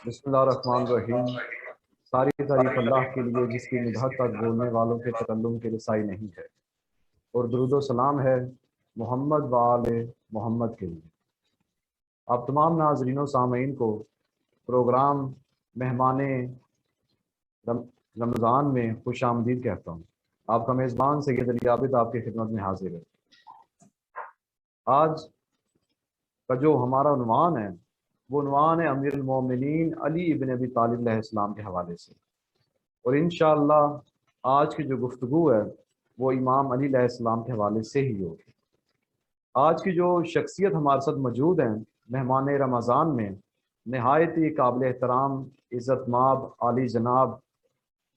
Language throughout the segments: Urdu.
بسم اللہ الرحمن الرحیم۔ ساری تعریف اللہ کے لیے جس کی مدحت تک بولنے والوں کے تکلم کے رسائی نہیں ہے، اور درود و سلام ہے محمد و آل محمد کے لیے۔ آپ تمام ناظرین و سامعین کو پروگرام مہمان رمضان میں خوش آمدید کہتا ہوں۔ آپ کا میزبان سید علی عابد آپ کی خدمت میں حاضر ہے۔ آج کا جو ہمارا عنوان ہے وہ عنوان ہے امیر المومنین علی ابن ابی طالب علیہ السلام کے حوالے سے، اور انشاءاللہ آج کی جو گفتگو ہے وہ امام علی علیہ السلام کے حوالے سے ہی ہوگی۔ آج کی جو شخصیت ہمارے ساتھ موجود ہیں مہمان رمضان میں، نہایت ہی قابل احترام، عزت مآب، عالی جناب۔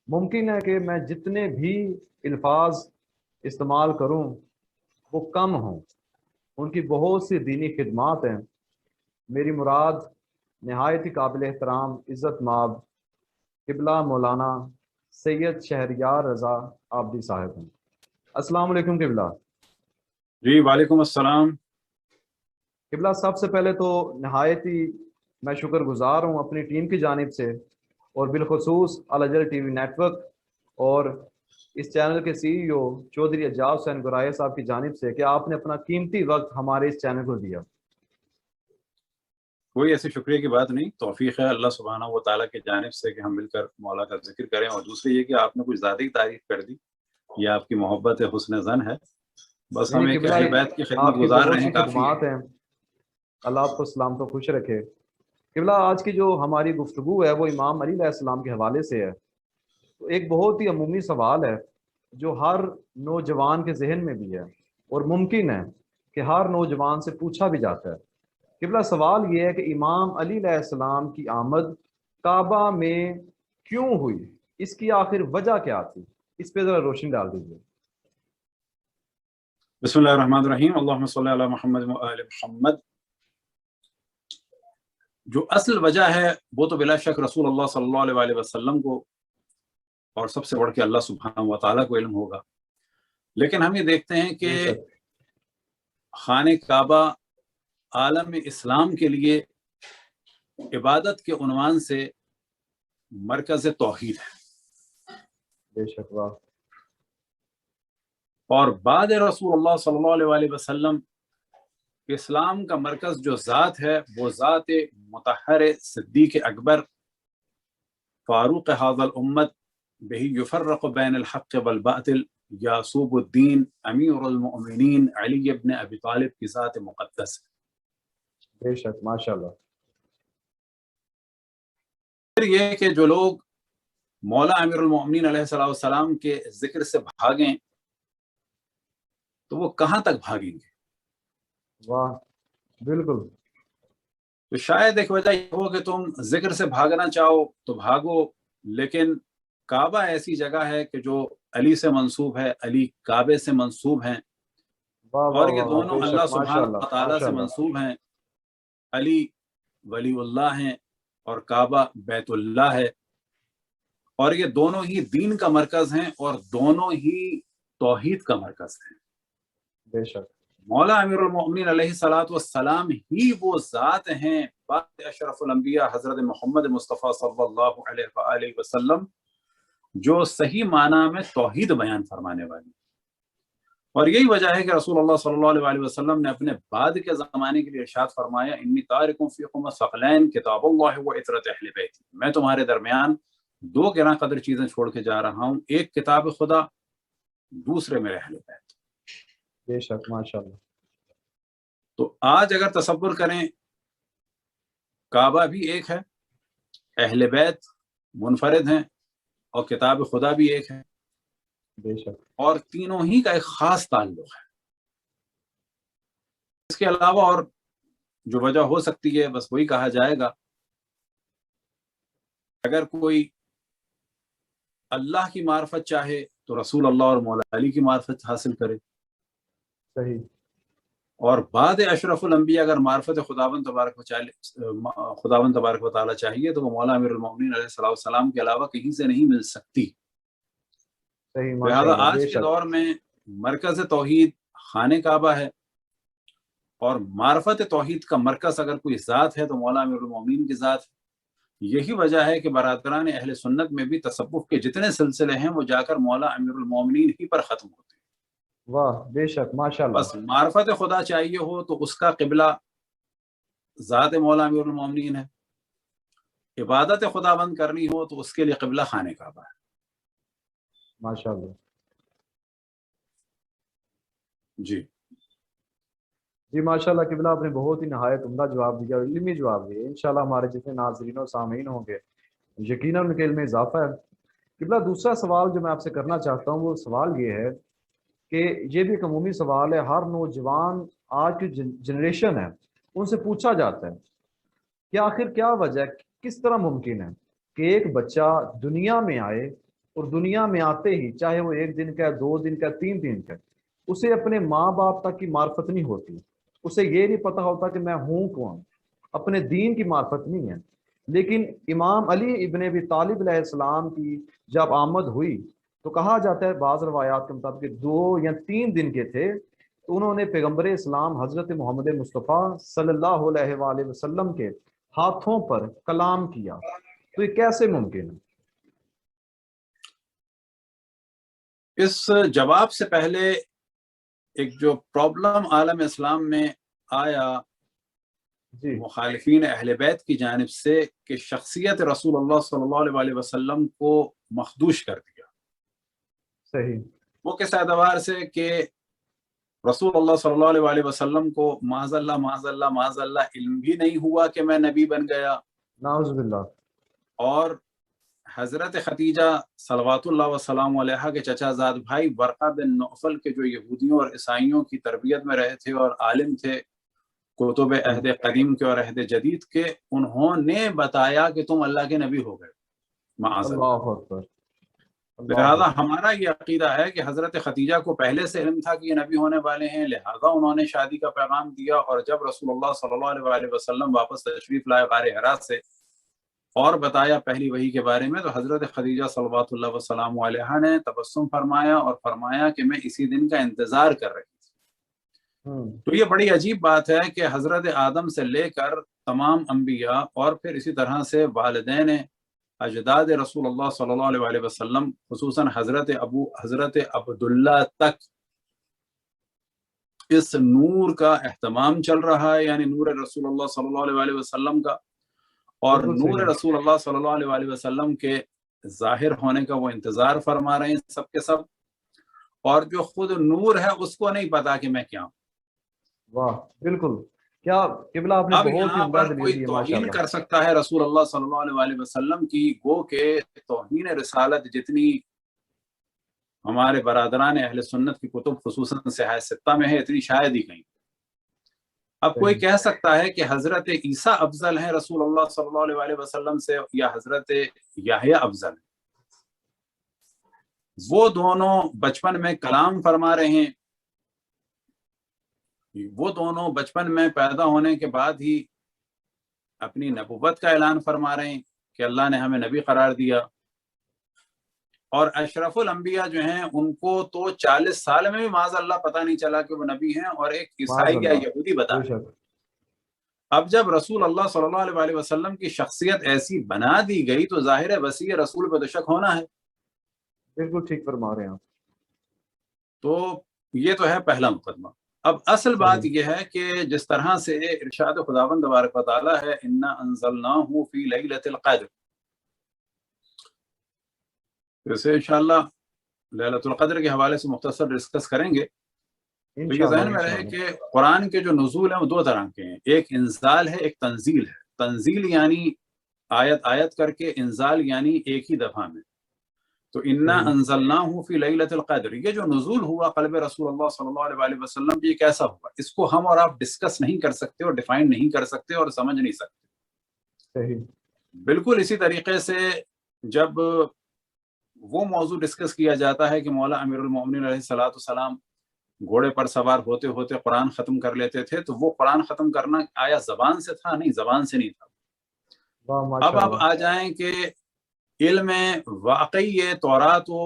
ممکن ہے کہ میں جتنے بھی الفاظ استعمال کروں وہ کم ہوں، ان کی بہت سی دینی خدمات ہیں۔ میری مراد نہایت ہی قابل احترام، عزت مآب قبلہ مولانا سید شہریار رضا عابدی صاحب ہیں۔ السلام علیکم قبلہ۔ جی وعلیکم السلام۔ قبلہ سب سے پہلے تو نہایت ہی میں شکر گزار ہوں اپنی ٹیم کی جانب سے، اور بالخصوص الجر ٹی وی نیٹ ورک اور اس چینل کے سی ای او چودھری اعجاز حسین گرائے صاحب کی جانب سے کہ آپ نے اپنا قیمتی وقت ہمارے اس چینل کو دیا۔ کوئی ایسے شکریہ کی بات نہیں، توفیق ہے اللہ سبحانہ و تعالیٰ کی جانب سے کہ ہم مل کر مولا کا ذکر کریں، اور دوسری یہ کہ آپ نے کچھ زیادہ ہی تعریف کر دی، یہ آپ کی محبت ہے، حسن زن ہے، بس ہم ایک اہل بیت کی خدمت گزار رہے ہیں، کافی خدمات ہیں۔ اللہ آپ کو سلام تو خوش رکھے۔ قبلہ آج کی جو ہماری گفتگو ہے وہ امام علی علیہ السلام کے حوالے سے ہے۔ تو ایک بہت ہی عمومی سوال ہے جو ہر نوجوان کے ذہن میں بھی ہے، اور ممکن ہے کہ ہر نوجوان سے پوچھا بھی جاتا ہے۔ قبلہ سوال یہ ہے کہ امام علی علیہ السلام کی آمد کعبہ میں کیوں ہوئی؟ اس کی آخر وجہ کیا تھی؟ اس پہ ذرا روشنی ڈال دیجیے۔ بسم اللہ الرحمن الرحیم، اللہم صلی علی محمد و آل محمد۔ جو اصل وجہ ہے وہ تو بلا شک رسول اللہ صلی اللہ علیہ وآلہ وسلم کو اور سب سے بڑھ کے اللہ سبحانہ و تعالیٰ کو علم ہوگا، لیکن ہم یہ دیکھتے ہیں کہ خانہ کعبہ عالم اسلام کے لیے عبادت کے عنوان سے مرکز توحید ہے، بے شک واہ۔ اور بعد رسول اللہ صلی اللہ علیہ وآلہ وسلم اسلام کا مرکز جو ذات ہے وہ ذات مطہر صدیق اکبر فاروق ھذا الامت بہ یفرق بین الحق والباطل یعصوب الدین امیر المؤمنین علی ابن ابی طالب کی ذات مقدس ہے۔ بے شک ماشاءاللہ۔ پھر یہ کہ جو لوگ مولا امیر المؤمنین علیہ السلام کے ذکر سے بھاگیں تو وہ کہاں تک بھاگیں گے؟ واہ بالکل۔ تو شاید ایک وجہ یہ ہو کہ تم ذکر سے بھاگنا چاہو تو بھاگو، لیکن کعبہ ایسی جگہ ہے کہ جو علی سے منسوب ہے، علی کعبے سے منسوب ہیں، اور یہ دونوں اللہ سبحانہ و تعالیٰ سے منسوب ہیں۔ علی ولی اللہ ہیں اور کعبہ بیت اللہ ہے، اور یہ دونوں ہی دین کا مرکز ہیں اور دونوں ہی توحید کا مرکز ہیں۔ بے شک مولا امیر المؤمنین علیہ السلام ہی وہ ذات ہیں بعد اشرف الانبیاء حضرت محمد مصطفیٰ صلی اللہ علیہ وآلہ وسلم جو صحیح معنی میں توحید بیان فرمانے والی، اور یہی وجہ ہے کہ رسول اللہ صلی اللہ علیہ وآلہ وسلم نے اپنے بعد کے زمانے کے لیے ارشاد فرمایا انی تارک فیکم الثقلین کتاب اللہ و عطرۃ اہل بیت، میں تمہارے درمیان دو گراں قدر چیزیں چھوڑ کے جا رہا ہوں، ایک کتاب خدا، دوسرے میرے اہل بیت۔ بے شک ماشاءاللہ۔ تو آج اگر تصور کریں کعبہ بھی ایک ہے، اہل بیت منفرد ہیں، اور کتاب خدا بھی ایک ہے، بے شک، اور تینوں ہی کا ایک خاص تعلق ہے۔ اس کے علاوہ اور جو وجہ ہو سکتی ہے بس وہی کہا جائے گا، اگر کوئی اللہ کی معرفت چاہے تو رسول اللہ اور مولا علی کی معرفت حاصل کرے، صحیح، اور بعد اشرف الانبیاء اگر معرفت خداوند تبارک و تعالیٰ چاہیے تو وہ مولا امیر المؤمنین علیہ السلام کے علاوہ کہیں سے نہیں مل سکتی۔ لہذا آج کے دور میں مرکز توحید خانہ کعبہ ہے، اور معرفت توحید کا مرکز اگر کوئی ذات ہے تو مولا امیر المؤمنین کی ذات ہے، یہی وجہ ہے کہ برادران اہل سنت میں بھی تصوف کے جتنے سلسلے ہیں وہ جا کر مولا امیر المومنین ہی پر ختم ہوتے ہیں۔ واہ بے شک ماشاء اللہ. بس معرفت خدا چاہیے ہو تو اس کا قبلہ ذات مولا امیر المومنین ہے، عبادت خدا بند کرنی ہو تو اس کے لیے قبلہ خانہ کعبہ ہے۔ ماشاء اللہ. جی جی ماشاء اللہ قبلہ آپ نے بہت ہی نہایت عمدہ جواب دیا اور علمی جواب دیا. انشاءاللہ ہمارے جتنے ناظرین و سامعین ہوں گے یقیناً ان کے علم میں اضافہ ہے. قبلہ دوسرا سوال جو میں آپ سے کرنا چاہتا ہوں وہ سوال یہ ہے کہ یہ بھی ایک عمومی سوال ہے، ہر نوجوان آج کی جنریشن ہے ان سے پوچھا جاتا ہے کہ آخر کیا وجہ ہے، کس طرح ممکن ہے کہ ایک بچہ دنیا میں آئے اور دنیا میں آتے ہی چاہے وہ 1 دن کا ہے، 2 دن کا ہے، 3 دن کا ہے، اسے اپنے ماں باپ تک کی معرفت نہیں ہوتی، اسے یہ نہیں پتا ہوتا کہ میں ہوں کون، اپنے دین کی معرفت نہیں ہے. لیکن امام علی ابن ابی طالب علیہ السلام کی جب آمد ہوئی تو کہا جاتا ہے بعض روایات کے مطابق 2 یا 3 دن کے تھے تو انہوں نے پیغمبر اسلام حضرت محمد مصطفیٰ صلی اللہ علیہ وآلہ وسلم کے ہاتھوں پر کلام کیا. تو یہ کیسے ممکن ہے؟ اس جواب سے پہلے ایک جو پرابلم عالم اسلام میں آیا جی مخالفین اہل بیت کی جانب سے کہ شخصیت رسول اللہ صلی اللہ علیہ وسلم کو مخدوش کر دیا. صحیح. وہ کس اعتبار سے کہ رسول اللہ صلی اللہ علیہ وسلم کو معاذ اللہ علم بھی نہیں ہوا کہ میں نبی بن گیا، نعوذ باللہ. اور حضرت خدیجہ صلوات اللہ وسلام علیہا کے چچا زاد بھائی ورقہ بن نوفل کے جو یہودیوں اور عیسائیوں کی تربیت میں رہے تھے اور عالم تھے کتب عہد قدیم کے اور عہد جدید کے، انہوں نے بتایا کہ تم اللہ کے نبی ہو گئے معاذ اللہ. اللہ اکبر. لہذا ہمارا یہ عقیدہ ہے کہ حضرت خدیجہ کو پہلے سے علم تھا کہ یہ نبی ہونے والے ہیں، لہذا انہوں نے شادی کا پیغام دیا، اور جب رسول اللہ صلی اللہ علیہ وسلم واپس تشریف لائے غار حرا سے اور بتایا پہلی وحی کے بارے میں، تو حضرت خدیجہ صلوات اللہ وسلام علیہا نے تبسم فرمایا اور فرمایا کہ میں اسی دن کا انتظار کر رہی تھی. تو یہ بڑی عجیب بات ہے کہ حضرت آدم سے لے کر تمام انبیاء اور پھر اسی طرح سے والدین اجداد رسول اللہ صلی اللہ علیہ وسلم خصوصاً حضرت عبداللہ تک اس نور کا اہتمام چل رہا ہے، یعنی نور رسول اللہ صلی اللہ علیہ وسلم کا، اور نور رسول اللہ صلی اللہ علیہ وسلم کے ظاہر ہونے کا وہ انتظار فرما رہے ہیں سب کے سب، اور جو خود نور ہے اس کو نہیں پتا کہ میں کیا ہوں. واہ بالکل. کیا قبلہ آپ نے اب بہت ہی یہاں عمدہ پر دلیل کوئی دی ہے توہین ماشاءاللہ. کر سکتا ہے رسول اللہ صلی اللہ علیہ وسلم کی، گو کہ توہین رسالت جتنی ہمارے برادران اہل سنت کی کتب خصوصاً صحاح ستہ میں ہے اتنی شاید ہی کہیں. اب کوئی کہہ سکتا ہے کہ حضرت عیسیٰ افضل ہیں رسول اللہ صلی اللہ علیہ وسلم سے یا حضرت یحییٰ افضل ہیں، وہ دونوں بچپن میں کلام فرما رہے ہیں، وہ دونوں بچپن میں پیدا ہونے کے بعد ہی اپنی نبوت کا اعلان فرما رہے ہیں کہ اللہ نے ہمیں نبی قرار دیا، اور اشرف الانبیاء جو ہیں ان کو تو 40 سال میں بھی معاذ اللہ پتہ نہیں چلا کہ وہ نبی ہیں، اور ایک عیسائی یا یہودی بتا. اب جب رسول اللہ صلی اللہ علیہ وسلم کی شخصیت ایسی بنا دی گئی تو ظاہر ہے وسیع رسول پہ تو شک ہونا ہے. بالکل ٹھیک فرما رہے ہیں آپ. تو یہ تو ہے پہلا مقدمہ. اب اصل بات یہ ہے کہ جس طرح سے ارشاد خداوند تبارک و تعالی ہے انا انزلناہ فی لیلۃ القدر، جیسے انشاءاللہ لیلۃ القدر کے حوالے سے مختصر ڈسکس کریں گے. تو یہ ذہن میں رہے کہ قرآن کے جو نزول ہیں وہ 2 طرح کے ہیں، ایک انزال ہے ایک تنزیل ہے. تنزیل یعنی آیت آیت کر کے، انزال یعنی ایک ہی دفعہ میں. تو انا انزلناہ فی لیلۃ القدر، یہ جو نزول ہوا قلب رسول اللہ صلی اللہ علیہ وسلم یہ کیسا ہوا، اس کو ہم اور آپ ڈسکس نہیں کر سکتے اور ڈیفائن نہیں کر سکتے اور سمجھ نہیں سکتے. بالکل اسی طریقے سے جب وہ موضوع ڈسکس کیا جاتا ہے کہ مولا امیر المومنین علیہ الصلوۃ والسلام گھوڑے پر سوار ہوتے ہوتے قرآن ختم کر لیتے تھے، تو وہ قرآن ختم کرنا آیا زبان سے تھا؟ نہیں، زبان سے نہیں تھا. اب آپ آ جائیں کہ علم واقعی یہ تورات و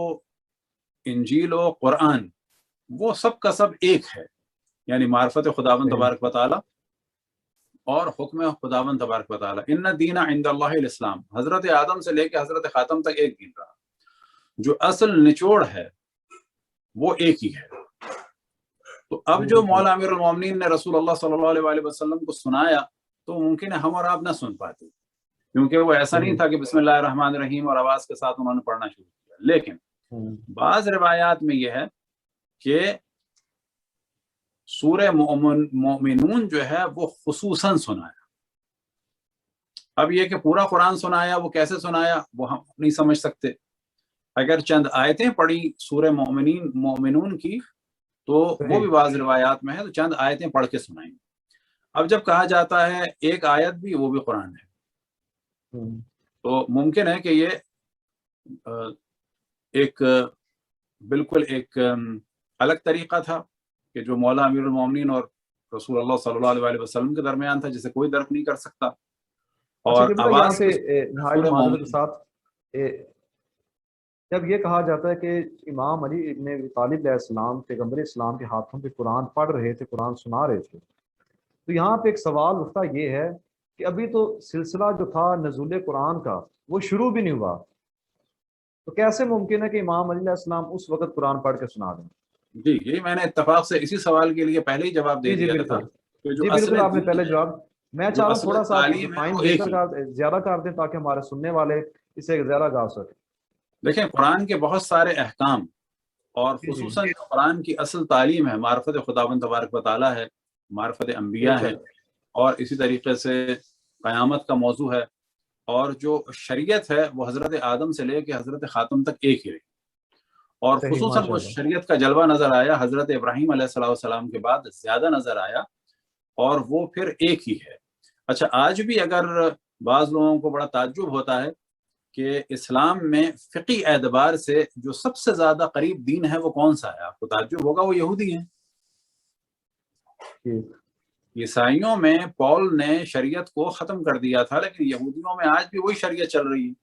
انجیل و قرآن وہ سب کا سب ایک ہے، یعنی معرفت خداوند تبارک و تعالی اور حکم خداوند تبارک و تعالی، ان دین عند اللہ الاسلام، حضرت آدم سے لے کے حضرت خاتم تک ایک دین رہا، جو اصل نچوڑ ہے وہ ایک ہی ہے۔ تو اب جو مولا امیر المومنین نے رسول اللہ صلی اللہ علیہ وسلم کو سنایا تو ممکن ہے ہم اور آپ نہ سن پاتے، کیونکہ وہ ایسا نہیں تھا کہ بسم اللہ الرحمن الرحیم اور آواز کے ساتھ انہوں نے پڑھنا شروع کیا، لیکن بعض روایات میں یہ ہے کہ سورہ مومنون جو ہے وہ خصوصاً سنایا۔ اب یہ کہ پورا قرآن سنایا، وہ کیسے سنایا وہ ہم نہیں سمجھ سکتے، اگر چند آیتیں پڑھی سورہ مومنون کی تو وہ بھی بعض روایات میں ہے، تو چند آیتیں پڑھ کے سنائیں۔ اب جب کہا جاتا ہے ایک آیت بھی وہ بھی قرآن ہے، تو ممکن ہے کہ یہ ایک بالکل ایک الگ طریقہ تھا کہ جو مولا امیر المومنین اور رسول اللہ صلی اللہ علیہ وسلم کے درمیان تھا، جسے کوئی درک نہیں کر سکتا۔ اور آواز کے ساتھ جب یہ کہا جاتا ہے کہ امام علی ابن ابی طالب علیہ السلام پیغمبر اسلام کے ہاتھوں پہ قرآن پڑھ رہے تھے، قرآن سنا رہے تھے، تو یہاں پہ ایک سوال اٹھتا یہ ہے کہ ابھی تو سلسلہ جو تھا نزول قرآن کا وہ شروع بھی نہیں ہوا، تو کیسے ممکن ہے کہ امام علی علیہ السلام اس وقت قرآن پڑھ کے سنا دیں؟ جی یہی میں نے اتفاق سے اسی سوال کے لیے پہلے ہی جواب دے دیا تھا۔ جی بالکل، آپ نے پہلے جواب، میں چاہ رہا ہوں تھوڑا سا زیادہ کر دیں تاکہ ہمارے سننے والے اسے زیادہ گا سکیں۔ دیکھیں قرآن کے بہت سارے احکام اور خصوصاً قرآن کی اصل تعلیم ہے، معرفت خداوند تبارک و تعالی ہے، معرفت انبیاء ہے، اور اسی طریقے سے قیامت کا موضوع ہے، اور جو شریعت ہے وہ حضرت آدم سے لے کے حضرت خاتم تک ایک ہی رہی، اور خصوصاً وہ شریعت کا جلوہ نظر آیا حضرت ابراہیم علیہ السلام کے بعد زیادہ نظر آیا، اور وہ پھر ایک ہی ہے۔ اچھا، آج بھی اگر بعض لوگوں کو بڑا تعجب ہوتا ہے کہ اسلام میں فقہی اعتبار سے جو سب سے زیادہ قریب دین ہے وہ کون سا ہے، آپ کو تعجب ہوگا، وہ یہودی ہیں۔ عیسائیوں میں پول نے شریعت کو ختم کر دیا تھا، لیکن یہودیوں میں آج بھی وہی شریعت چل رہی ہے،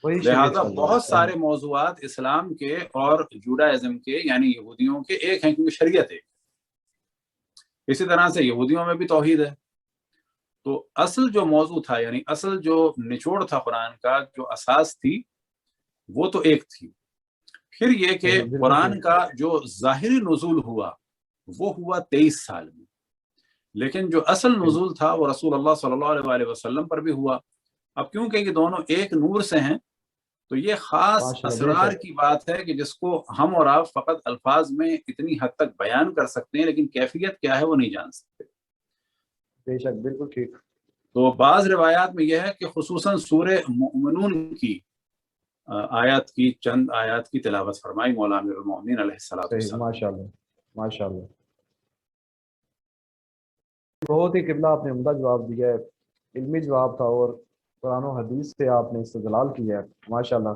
لہذا بہت سارے موضوعات اسلام کے اور جوڈائزم کے یعنی یہودیوں کے ایک ہیں، کیونکہ شریعت ایک۔ اسی طرح سے یہودیوں میں بھی توحید ہے۔ تو اصل جو موضوع تھا، یعنی اصل جو نچوڑ تھا قرآن کا، جو اساس تھی، وہ تو ایک تھی۔ پھر یہ کہ قرآن کا جو ظاہری نزول ہوا وہ ہوا 23 سال میں، لیکن جو اصل نزول تھا وہ رسول اللہ صلی اللہ علیہ وسلم پر بھی ہوا۔ اب کیونکہ یہ دونوں ایک نور سے ہیں تو یہ خاص اسرار کی بات ہے کہ جس کو ہم اور آپ فقط الفاظ میں اتنی حد تک بیان کر سکتے ہیں، لیکن کیفیت کیا ہے وہ نہیں جان سکتے۔ بے شک، بالکل ٹھیک۔ تو بعض روایات میں یہ ہے کہ خصوصاً سورہ مومنون کی آیات کی چند آیات کی تلاوت فرمائی مولا امیر المومنین علیہ السلام۔ ماشاءاللہ ماشاءاللہ، بہت ہی قبلہ آپ نے عمدہ جواب دیا ہے، علمی جواب تھا، اور قرآن و حدیث سے آپ نے استدلال کیا ہے، ماشاءاللہ۔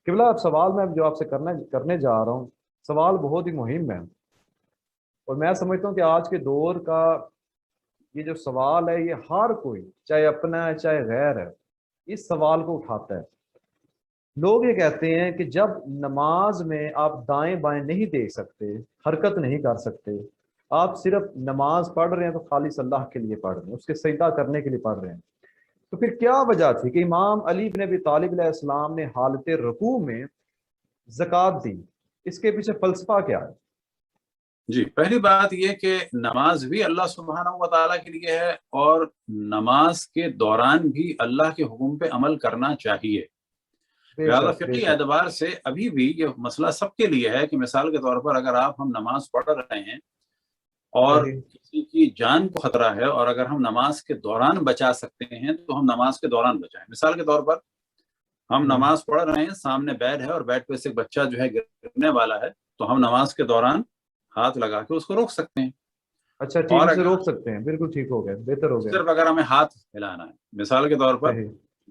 قبلہ اب سوال میں جو آپ سے کرنے جا رہا ہوں، سوال بہت ہی مہم ہے، اور میں سمجھتا ہوں کہ آج کے دور کا یہ جو سوال ہے یہ ہر کوئی، چاہے اپنا ہے چاہے غیر ہے، اس سوال کو اٹھاتا ہے۔ لوگ یہ کہتے ہیں کہ جب نماز میں آپ دائیں بائیں نہیں دیکھ سکتے، حرکت نہیں کر سکتے، آپ صرف نماز پڑھ رہے ہیں تو خالص اللہ کے لیے پڑھ رہے ہیں، اس کے سجدہ کرنے کے لیے پڑھ رہے ہیں، تو پھر کیا وجہ تھی کہ امام علی بن ابی طالب علیہ السلام نے حالت رکوع میں زکوٰۃ دی؟ اس کے پیچھے فلسفہ کیا ہے؟ جی، پہلی بات یہ کہ نماز بھی اللہ سبحانہ و تعالیٰ کے لیے ہے، اور نماز کے دوران بھی اللہ کے حکم پہ عمل کرنا چاہیے۔ لہٰذا فقہی اعتبار سے ابھی بھی یہ مسئلہ سب کے لیے ہے کہ مثال کے طور پر اگر ہم نماز پڑھ رہے ہیں اور کسی کی جان کو خطرہ ہے، اور اگر ہم نماز کے دوران بچا سکتے ہیں تو ہم نماز کے دوران بچائیں۔ مثال کے طور پر ہم نماز پڑھ رہے ہیں، سامنے بیڈ ہے اور بیڈ پہ سے ایک بچہ جو ہے گرنے والا ہے، تو ہم نماز کے دوران ہاتھ لگا کے اس کو روک سکتے ہیں۔ اچھا، ٹھیک سے روک سکتے ہیں، بالکل ٹھیک ہو گیا، بہتر ہو گیا۔ صرف اگر ہمیں ہاتھ ہلانا ہے، مثال کے طور پر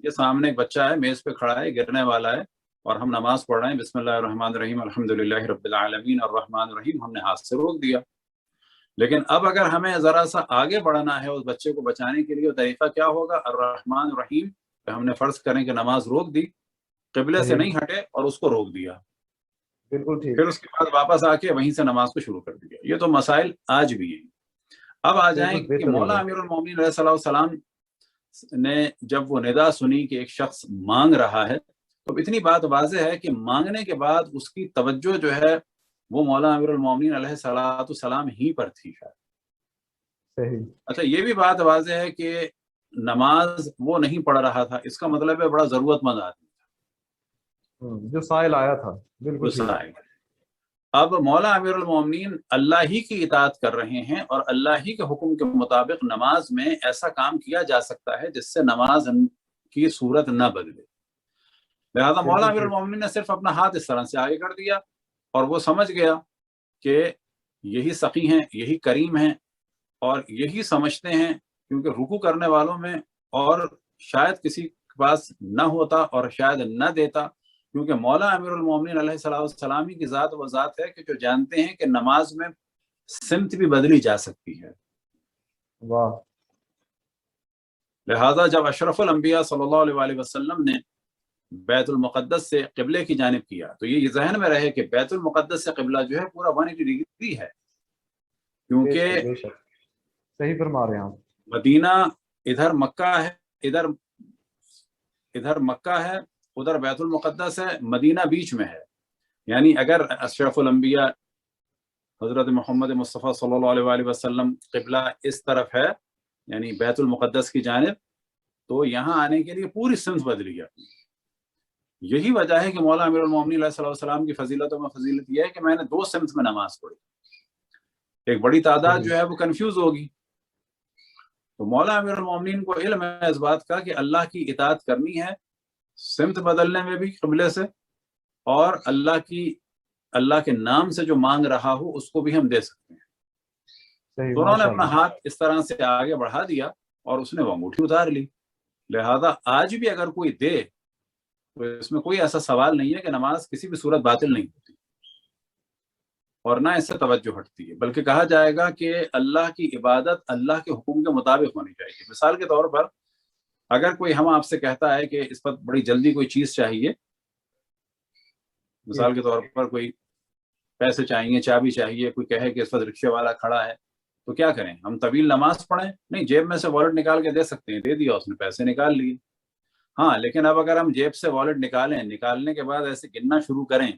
یہ سامنے ایک بچہ ہے، میز پہ کھڑا ہے، گرنے والا ہے، اور ہم نماز پڑھ رہے ہیں، بسم اللہ الرحمن الرحیم الحمدللہ رب العالمین الرحمن الرحیم، ہم نے ہاتھ سے روک دیا۔ لیکن اب اگر ہمیں ذرا سا آگے بڑھنا ہے اس بچے کو بچانے کے لیے، طریقہ کیا ہوگا؟ الرحمن الرحیم پہ ہم نے فرض کریں کہ نماز روک دی، قبلے سے نہیں ہٹے اور اس کو روک دیا، بالکل ٹھیک، پھر اس کے بعد واپس آ کے وہیں سے نماز کو شروع کر دیا۔ یہ تو مسائل آج بھی ہیں۔ اب آ جائیں کہ مولا امیر المومنین علیہ السلام نے جب وہ ندا سنی کہ ایک شخص مانگ رہا ہے تو اتنی بات واضح ہے کہ مانگنے کے بعد اس کی توجہ جو ہے وہ مولا امیر المومنین علیہ السلام ہی پر تھی صحیح. اچھا یہ بھی بات واضح ہے کہ نماز وہ نہیں پڑھ رہا تھا، اس کا مطلب ہے بڑا ضرورت مند آدمی تھا جو سائل آیا تھا. جو بالکل ٹھیک. سائل. اب مولا امیر المومنین اللہ ہی کی اطاعت کر رہے ہیں اور اللہ ہی کے حکم کے مطابق نماز میں ایسا کام کیا جا سکتا ہے جس سے نماز کی صورت نہ بدلے. لہذا مولا امیر المومنین نے صرف اپنا ہاتھ اس طرح سے آگے کر دیا اور وہ سمجھ گیا کہ یہی سخی ہیں، یہی کریم ہیں اور یہی سمجھتے ہیں، کیونکہ رکوع کرنے والوں میں اور شاید کسی کے پاس نہ ہوتا اور شاید نہ دیتا، کیونکہ مولا امیر المومنین علیہ السلام کی ذات وہ ذات ہے کہ جو جانتے ہیں کہ نماز میں سمت بھی بدلی جا سکتی ہے. واہ. لہذا جب اشرف الانبیاء صلی اللہ علیہ وسلم نے بیت المقدس سے قبلے کی جانب کیا تو یہ ذہن میں رہے کہ بیت المقدس سے قبلہ جو ہے پورا 180 ڈگری ہے، کیونکہ بے شک صحیح فرما رہے ہیں آپ. مدینہ ادھر مکہ ہے، ادھر مکہ ہے، ادھر بیت المقدس ہے، مدینہ بیچ میں ہے. یعنی اگر اشرف الانبیاء حضرت محمد مصطفیٰ صلی اللہ علیہ وسلم قبلہ اس طرف ہے یعنی بیت المقدس کی جانب، تو یہاں آنے کے لیے پوری سمت بدلی ہے. یہی وجہ ہے کہ مولا امیر المومنین علیہ السلام کی فضیلتوں میں فضیلت یہ ہے کہ میں نے 2 سمت میں نماز پڑھی. ایک بڑی تعداد جو ہے وہ کنفیوز ہوگی، تو مولا امیر المومنین کو علم ہے اس بات کا کہ اللہ کی اطاعت کرنی ہے سمت بدلنے میں بھی قبلے سے، اور اللہ کے نام سے جو مانگ رہا ہو اس کو بھی ہم دے سکتے ہیں. تو انہوں نے اپنا ہاتھ اس طرح سے آگے بڑھا دیا اور اس نے وہ انگوٹھی اتار لی. لہذا آج بھی اگر کوئی دے تو اس میں کوئی ایسا سوال نہیں ہے کہ نماز کسی بھی صورت باطل نہیں ہوتی اور نہ اس سے توجہ ہٹتی ہے، بلکہ کہا جائے گا کہ اللہ کی عبادت اللہ کے حکم کے مطابق ہونی چاہیے. مثال کے طور پر اگر کوئی ہم آپ سے کہتا ہے کہ اس پر بڑی جلدی کوئی چیز چاہیے، مثال کے طور پر کوئی پیسے چاہیے، چابی چاہیے، کوئی کہے کہ اس پر رکشے والا کھڑا ہے، تو کیا کریں؟ ہم طویل نماز پڑھیں؟ نہیں، جیب میں سے والٹ نکال کے دے سکتے ہیں، دے دیا، اس نے پیسے نکال لیے. ہاں لیکن اب اگر ہم جیب سے والٹ نکالنے کے بعد ایسے گننا شروع کریں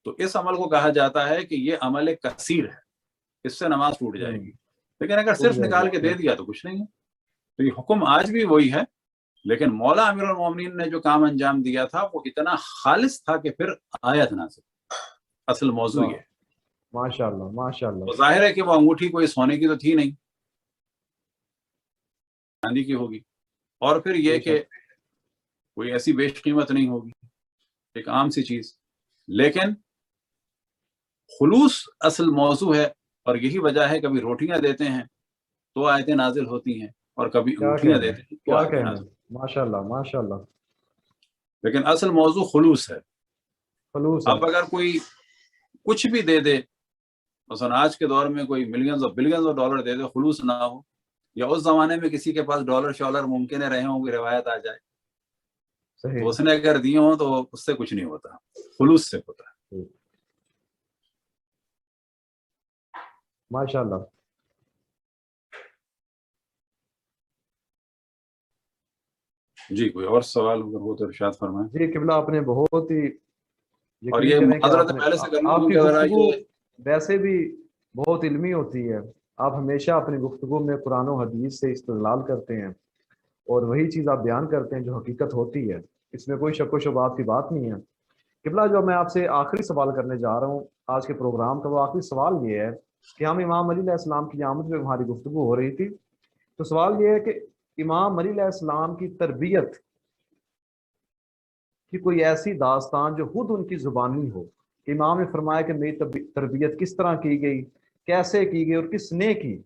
تو اس عمل کو کہا جاتا ہے کہ یہ عمل کثیر ہے، اس سے نماز ٹوٹ جائے گی. لیکن اگر صرف نکال کے دے دیا تو کچھ نہیں ہے. تو یہ حکم آج بھی وہی ہے، لیکن مولا امیر المومنین نے جو کام انجام دیا تھا وہ اتنا خالص تھا کہ پھر آیت نازل. اصل موضوع یہ ہے. ماشاءاللہ ماشاءاللہ. تو ظاہر ہے کہ وہ انگوٹھی کوئی سونے کی تو تھی نہیں، چاندی کی ہوگی، اور پھر یہ کہ کوئی ایسی بیش قیمت نہیں ہوگی، ایک عام سی چیز. لیکن خلوص اصل موضوع ہے، اور یہی وجہ ہے کبھی روٹیاں دیتے ہیں تو آیتیں نازل ہوتی ہیں اور کبھی انگوٹھیاں دیتے ہیں تو آیتیں نازل. ماشاءاللہ ماشاءاللہ. لیکن اصل موضوع خلوص ہے. خلوص. اب اگر کوئی کچھ بھی دے دے، مثلا آج کے دور میں کوئی ملینز اور بلینز آف ڈالر دے دے، خلوص نہ ہو، یا اس زمانے میں کسی کے پاس ڈالر شالر ممکن ہے رہے ہوں گے، روایت آ جائے تو اس نے اگر دیے ہوں تو اس سے کچھ نہیں ہوتا، خلوص سے ہوتا ہے. ماشاءاللہ. جی کوئی اور سوال اگر ہو تو ارشاد فرمائیں. جی قبلہ آپ نے بہت ہی، اور یہ حضرت پہلے سے کرنا، آپ کی گفتگو ویسے بھی بہت علمی ہوتی ہے. آپ ہمیشہ اپنی گفتگو میں قرآن و حدیث سے استدلال کرتے ہیں اور وہی چیز آپ بیان کرتے ہیں جو حقیقت ہوتی ہے، اس میں کوئی شک و شبہات کی بات نہیں ہے. قبلہ جو میں آپ سے آخری سوال کرنے جا رہا ہوں آج کے پروگرام کا، وہ آخری سوال یہ ہے کہ ہم امام علی علیہ السلام کی آمد میں ہماری گفتگو ہو رہی تھی، تو سوال یہ ہے کہ امام علی علیہ السلام کی تربیت کہ کوئی ایسی داستان جو خود ان کی زبانی ہو، کہ امام نے فرمایا کہ میری تربیت کس طرح کی گئی، کیسے کی گئی اور کس نے کی.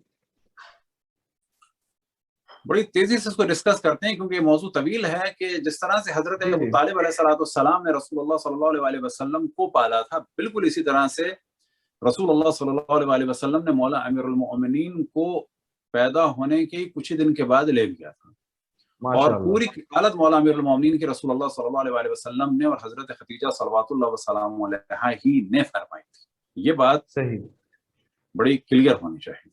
بڑی تیزی سے اس کو ڈسکس کرتے ہیں کیونکہ یہ موضوع طویل ہے کہ جس طرح سے حضرت ابو طالب علیہ السلام نے رسول اللہ صلی اللہ علیہ وسلم کو پالا تھا، بالکل اسی طرح سے رسول اللہ صلی اللہ علیہ وسلم نے مولا امیر المؤمنین کو پیدا ہونے کے کچھ ہی دن کے بعد لے لیا تھا، اور پوری حالت مولا امیر المؤمنین کی رسول اللہ صلی اللہ علیہ وسلم نے اور حضرت خدیجہ صلوات اللہ وسلام علیہا ہی نے فرمائی تھی. یہ بات صحیح بڑی کلیئر ہونی چاہیے.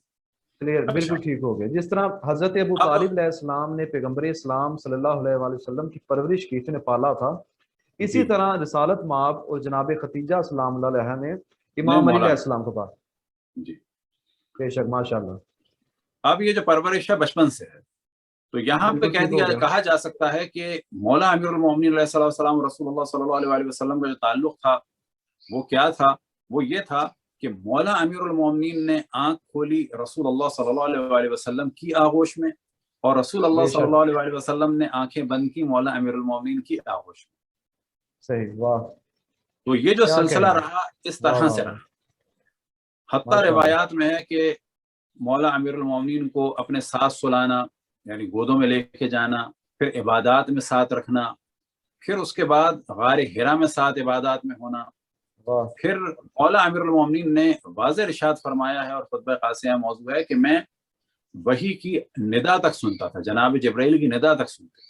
کلیئر، اچھا بالکل ٹھیک ہو گیا. جس طرح حضرت ابو اب طالب علیہ السلام نے پیغمبر اسلام صلی اللہ علیہ وآلہ وسلم کی پرورش کی تھی، انہیں پالا تھا، اسی جی طرح رسالت مآب اور جناب خدیجہ سلام اللہ علیہ نے نہیں امام علی مولا علیہ السلام کو پالا. جی. بے شک، ماشاء اللہ، اب یہ جو پرورش ہے بچپن سے ہے، تو یہاں پہ بالکل ٹھیک ہو گیا. کہا جا سکتا ہے کہ مولا امیر المومنین علیہ الصلوۃ والسلام رسول اللہ صلی اللہ علیہ وآلہ وسلم کا جو تعلق تھا وہ کیا تھا؟ وہ یہ تھا کہ مولا امیر المومنین نے آنکھ کھولی رسول اللہ صلی اللہ علیہ وآلہ وسلم کی آغوش میں، اور رسول اللہ بے صلی شک، اللہ علیہ وآلہ وسلم نے آنکھیں بند کی مولا امیر المومنین کی آغوش میں. صحیح، واہ، تو یہ جو کیا سلسلہ کہنا ہے، رہا اس واہ طرح واہ سے واہ، رہا. حتیٰ ماشاء اللہ، روایات میں ہے کہ مولا امیر المومنین کو اپنے ساتھ سلانا، یعنی گودوں میں لے کے جانا، پھر عبادات میں ساتھ رکھنا، پھر اس کے بعد غار ہرا میں ساتھ عبادات میں ہونا. واہ، پھر مولا امیر المومنین نے واضح ارشاد فرمایا ہے، اور خطبہ قاسیہ موضوع ہے، کہ میں وحی کی ندا تک سنتا تھا، جناب جبرائیل کی ندا تک سنتا تھا.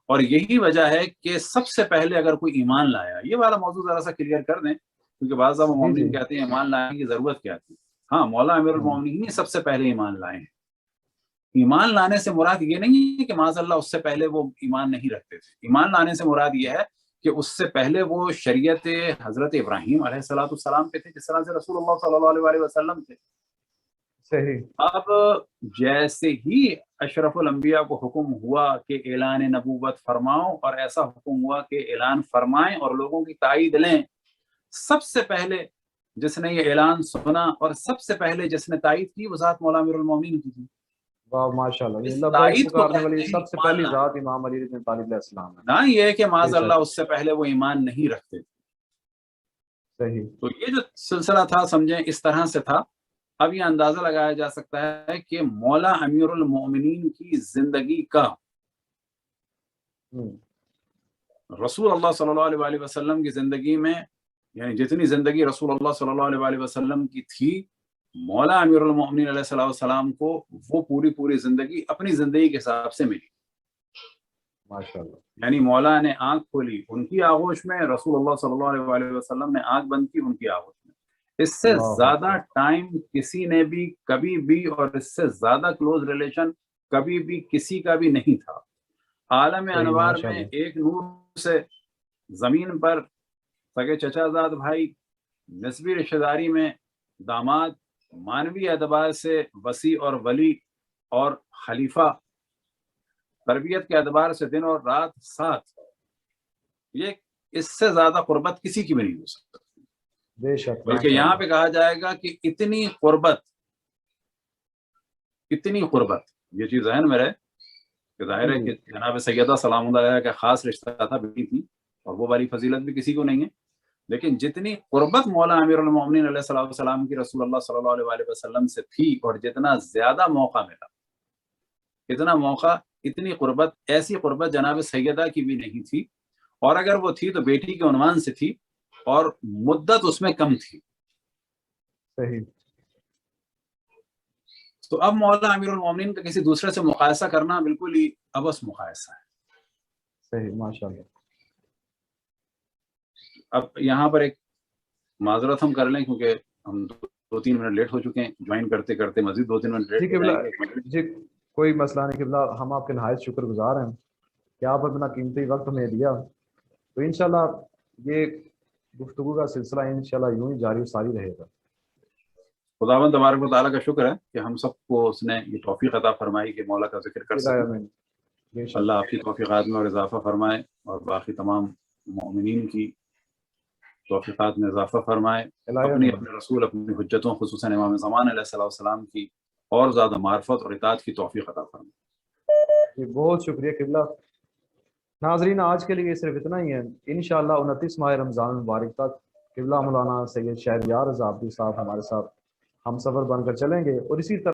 اور یہی وجہ ہے کہ سب سے پہلے اگر کوئی ایمان لایا، یہ والا موضوع ذرا سا کلیئر کر دیں، کیونکہ بعض جی جی، مومنین کہتے ہیں ایمان لانے کی ضرورت کیا تھی. ہاں، مولا امیر المومنین سب سے پہلے ایمان لائے ہیں. ایمان لانے سے مراد یہ نہیں ہے کہ معاذ اللہ اس سے پہلے وہ ایمان نہیں رکھتے تھے. ایمان لانے سے مراد یہ ہے کہ اس سے پہلے وہ شریعت حضرت ابراہیم علیہ السلام پہ تھے، جس طرح سے رسول اللہ صلی اللہ علیہ وآلہ وسلم تھے. صحیح، اب جیسے ہی اشرف الانبیاء کو حکم ہوا کہ اعلان نبوت فرماؤ، اور ایسا حکم ہوا کہ اعلان فرمائیں اور لوگوں کی تائید لیں، سب سے پہلے جس نے یہ اعلان سنا اور سب سے پہلے جس نے تائید کی وہ ذات مولا امیر المومنین کی تھی. واہ، ماشاء اللہ، اس لبیک تائید کو پکارنے والی کہتے ہیں سب سے ایمان پہلی لانا، ذات امام علی بن طالب علیہ السلام ہے. نہ یہ کہ معاذ بے اللہ شک، اس سے پہلے وہ ایمان نہیں رکھتے تھے. صحیح، تو یہ جو سلسلہ تھا سمجھیں اس طرح سے تھا. اب یہ اندازہ لگایا جا سکتا ہے کہ مولا امیر المومنین کی زندگی کا رسول اللہ صلی اللہ علیہ وآلہ وسلم کی زندگی میں، یعنی جتنی زندگی رسول اللہ صلی اللہ علیہ وآلہ وسلم کی تھی، مولا امیر المومنین علیہ السلام کو وہ پوری زندگی اپنی زندگی کے حساب سے ملی. ماشاء اللہ، یعنی مولا نے آنکھ کھولی ان کی آغوش میں، رسول اللہ صلی اللہ علیہ وآلہ وسلم نے آنکھ بند کی ان کی آغوش میں. اس سے اللہ زیادہ اکبر، ٹائم کسی نے بھی کبھی بھی، اور اس سے زیادہ کلوز ریلیشن کبھی بھی کسی کا بھی نہیں تھا. عالم صحیح، انوار ماشاء میں اللہ، ایک نور سے زمین پر سگے چچا زاد بھائی، نسبی رشتہ داری میں داماد، مانوی اعتبار سے وسیع اور ولی اور خلیفہ، تربیت کے اعتبار سے دن اور رات ساتھ، یہ اس سے زیادہ قربت کسی کی بھی نہیں ہو سکتی. بے شک، بلکہ ماشاء یہاں اللہ، پہ کہا جائے گا کہ اتنی قربت یہ چیز ذہن میں رہے کہ ظاہر ہے کہ جناب سیدہ سلام اللہ علیہ کا خاص رشتہ تھا، بیٹی تھی، اور وہ والی فضیلت بھی کسی کو نہیں ہے. لیکن جتنی قربت مولا امیر المومنین علیہ السلام کی رسول اللہ صلی اللہ علیہ وآلہ وسلم سے تھی، اور جتنا زیادہ موقع ملا، اتنی قربت، ایسی قربت جناب سیدہ کی بھی نہیں تھی. اور اگر وہ تھی تو بیٹی کے عنوان سے تھی، اور مدت اس میں کم تھی. صحیح، تو اب مولا امیر المومنین کا کسی دوسرے سے مقایسہ کرنا بالکل ہی ابس مقایسہ ہے. صحیح، ماشاء اللہ. اب یہاں پر ایک معذرت ہم کر لیں، کیونکہ ہم 2-3 منٹ لیٹ ہو چکے ہیں، جوائن کرتے کرتے مزید 2-3 منٹ جی لیٹ ہو قبلہ، جائیں گے. جی کوئی مسئلہ نہیں قبلہ، ہم آپ کے نہایت شکر گزار ہیں کہ آپ اپنا قیمتی وقت ہمیں دیا. تو انشاءاللہ یہ گفتگو کا سلسلہ انشاءاللہ یوں ہی جاری و ساری رہے گا. خداوند تبارک و تعالیٰ کا شکر ہے کہ ہم سب کو اس نے یہ توفیق عطا فرمائی کہ مولا کا ذکر کر سکیں. بے شک، اللہ آپ کی توفیقات میں اور اضافہ فرمائے، اور باقی تمام مومنین کی توفیقات میں اضافہ فرمائے. اپنے رسول، اپنی حجتوں، خصوصاً امام زمان علیہ السلام کی اور زیادہ معرفت اور اطاعت کی توفیق عطا فرمائے. جی بہت شکریہ قبلہ. ناظرین آج کے لیے صرف اتنا ہی ہے. انشاءاللہ 29 ماہ رمضان المبارک تک قبلہ مولانا سید شہریار رضا عابدی صاحب ہمارے ساتھ ہم سفر بن کر چلیں گے، اور اسی طرح